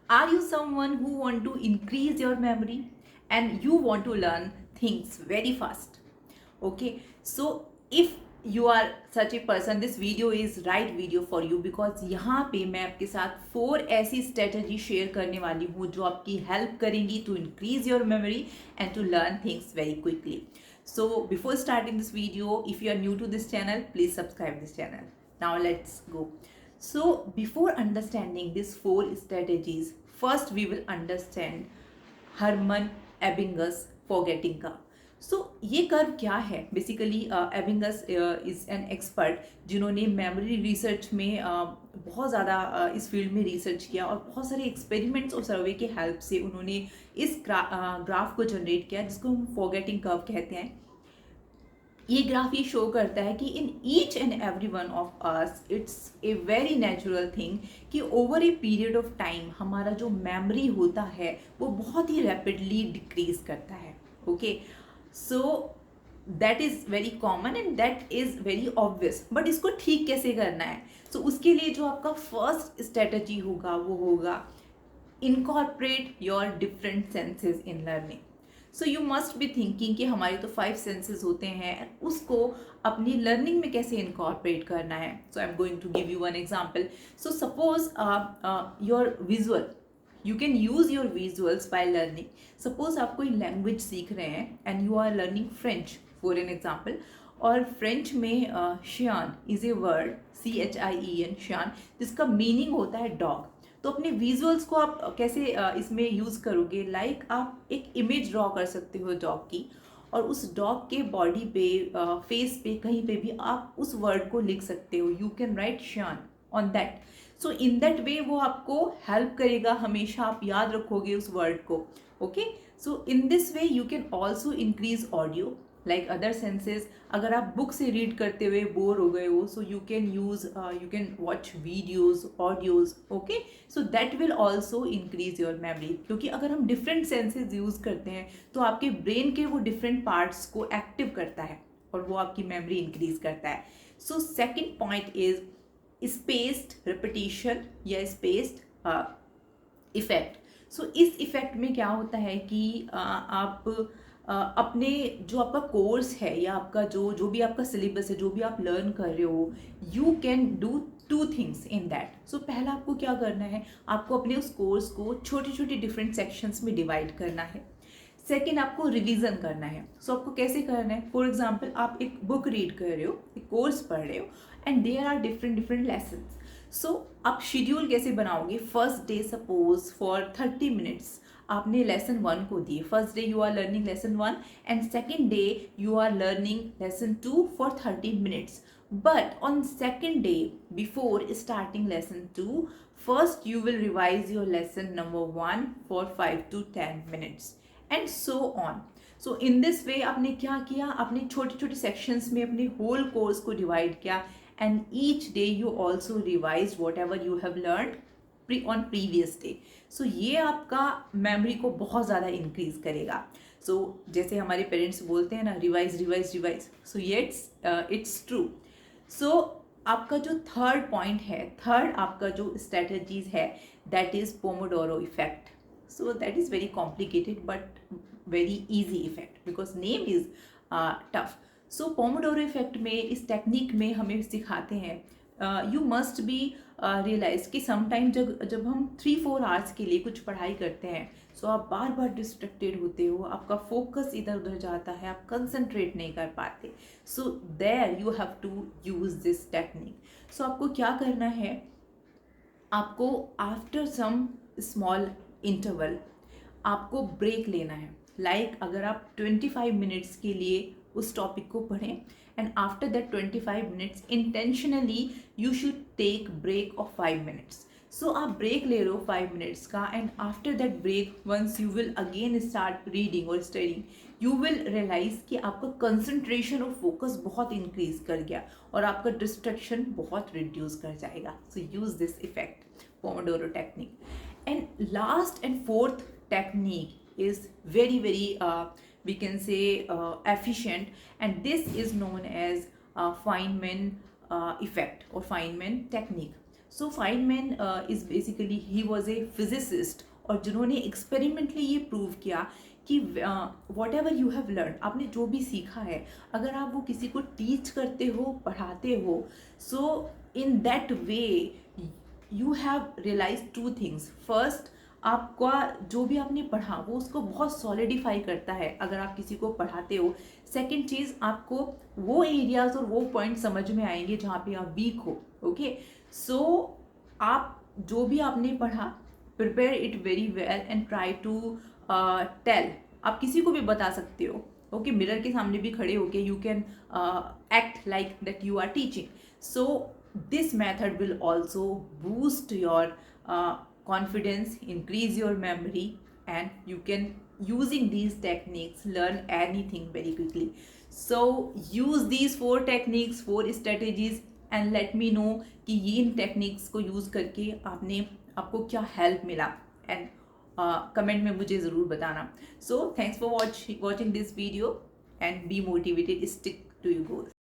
Are you someone who want to increase your memory and you want to learn things very fast? Okay, so if you are such a person, this video is right video for you, because यहाँ पे मैं आपके साथ 4 ऐसी strategy share करने वाली हूँ जो आपकी हेल्प करेंगी to increase your memory and to learn things very quickly. So before starting this video, if you are new to this channel, please subscribe this channel. Now let's go. So before understanding these 4 strategies, first we will understand Hermann Ebbinghaus forgetting curve. So ये curve क्या है? Basically Ebbinghaus is an expert जिन्होंने memory research में बहुत ज़्यादा इस field में research किया, और बहुत सारे एक्सपेरिमेंट्स और सर्वे के हेल्प से उन्होंने इस ग्राफ को जनरेट किया जिसको हम फॉरगेटिंग कर्व कहते हैं. ये ग्राफ ये शो करता है कि in each and every one of us it's a very natural thing कि over a period of time हमारा जो मेमोरी होता है वो बहुत ही रैपिडली डिक्रीज करता है. Okay, so that is very common and that is very obvious. But इसको ठीक कैसे करना है? सो उसके लिए जो आपका फर्स्ट स्ट्रेटजी होगा वो होगा incorporate your different senses in learning. So you must be thinking कि हमारे तो 5 सेंसेस होते हैं, उसको अपनी लर्निंग में कैसे इनकॉर्पोरेट करना है. So I am going to give you one example. So suppose your visual, you can use your visuals by learning. Suppose आप कोई लैंग्वेज सीख रहे हैं and you are learning French for an example, और French में शियान is a word, CHIEN, शियान, जिसका मीनिंग होता है डॉग. तो अपने विजुअल्स को आप कैसे इसमें यूज़ करोगे? लाइक आप एक इमेज ड्रॉ कर सकते हो डॉग की, और उस डॉग के बॉडी पे, फेस पे, कहीं पे भी आप उस वर्ड को लिख सकते हो. यू कैन राइट शियान on that. So in that way वो आपको हेल्प करेगा, हमेशा आप याद रखोगे उस वर्ड को. Okay, so in this way you can also increase audio like other senses. अगर आप बुक से रीड करते हुए बोर हो गए हो, so you can use, you can watch videos, audios. Okay, so that will also increase your memory, क्योंकि अगर हम डिफरेंट सेंसेस यूज करते हैं तो आपके ब्रेन के वो डिफरेंट पार्ट्स को एक्टिव करता है और वो आपकी मेमोरी इंक्रीज करता है. So second point is spaced repetition या स्पेस्ड इफेक्ट. सो इस इफेक्ट में क्या होता है कि आप अपने जो आपका कोर्स है या आपका जो भी आपका सिलेबस है, जो भी आप लर्न कर रहे हो, you can do 2 things in that. So पहला आपको क्या करना है? आपको अपने उस कोर्स को छोटे छोटे डिफरेंट सेक्शंस में डिवाइड करना है. सेकेंड, आपको रिवीजन करना है. सो आपको कैसे करना है? फॉर एग्जाम्पल, आप एक बुक रीड कर रहे हो, एक कोर्स पढ़ रहे हो, and there are different different lessons. So आप शेड्यूल कैसे बनाओगे? First day suppose for 30 minutes आपने लेसन 1 को दिए. First day you are learning lesson 1 and second day you are learning lesson 2 for 30 minutes. But on second day, before starting lesson 2, first you will revise your lesson number 1 for 5 to 10 minutes and so on. So in this way आपने क्या किया? आपने छोटे छोटे sections में अपने whole course को divide किया, and each day you also revise whatever you have learned on previous day. So ये आपका memory को बहुत ज़्यादा increase करेगा. So जैसे हमारे पेरेंट्स बोलते हैं ना, रिवाइज रिवाइज रिवाइज. सो ये इट्स ट्रू. सो आपका जो थर्ड पॉइंट है, थर्ड आपका जो स्ट्रेटजीज है, that is Pomodoro effect. So that is very complicated but very easy effect because name is tough. So Pomodoro effect में, इस टेक्निक में हमें सिखाते हैं, यू मस्ट बी रियलाइज कि समटाइम जब हम 3-4 आवर्स के लिए कुछ पढ़ाई करते हैं, सो आप बार बार डिस्ट्रैक्टेड होते हो, आपका फोकस इधर उधर जाता है, आप कंसंट्रेट नहीं कर पाते. So there you have to use this technique. So आपको क्या करना है? आपको आफ्टर सम स्मॉल इंटरवल आपको ब्रेक लेना है. लाइक अगर आप 25 मिनट्स के लिए उस टॉपिक को पढ़ें, and after that 25 minutes intentionally you should take break of 5 minutes. So आप break ले लो 5 minutes का, and after that break once you will again start reading or studying, you will realize कि आपका concentration और focus बहुत increase कर गया और आपका distraction बहुत reduce कर जाएगा. So use this effect, Pomodoro technique. And last and fourth technique is very very we can say efficient, and this is known as Feynman effect or Feynman technique. So Feynman is basically he was a physicist, और जिन्होंने experimentally ये prove किया कि what ever you have learn, आपने जो भी सीखा है, अगर आप वो किसी को टीच करते हो, पढ़ाते हो, so in that way you have realise two things. First, आपका जो भी आपने पढ़ा वो उसको बहुत सॉलिडिफाई करता है अगर आप किसी को पढ़ाते हो. सेकेंड चीज़, आपको वो एरियाज और वो पॉइंट समझ में आएंगे जहाँ पे आप वीक हो. ओके, सो आप जो भी आपने पढ़ा, prepare it very well and try to tell. आप किसी को भी बता सकते हो. ओके, मिरर के सामने भी खड़े होके you can act like that you are teaching. So this method will also boost your confidence, increase your memory, and you can, using these techniques, learn anything very quickly. So use these 4 techniques, 4 strategies, and let me know कि ये इन techniques को use करके आपको क्या help मिला, and comment में मुझे ज़रूर बताना. So thanks for watching this video, and be motivated, stick to your goals.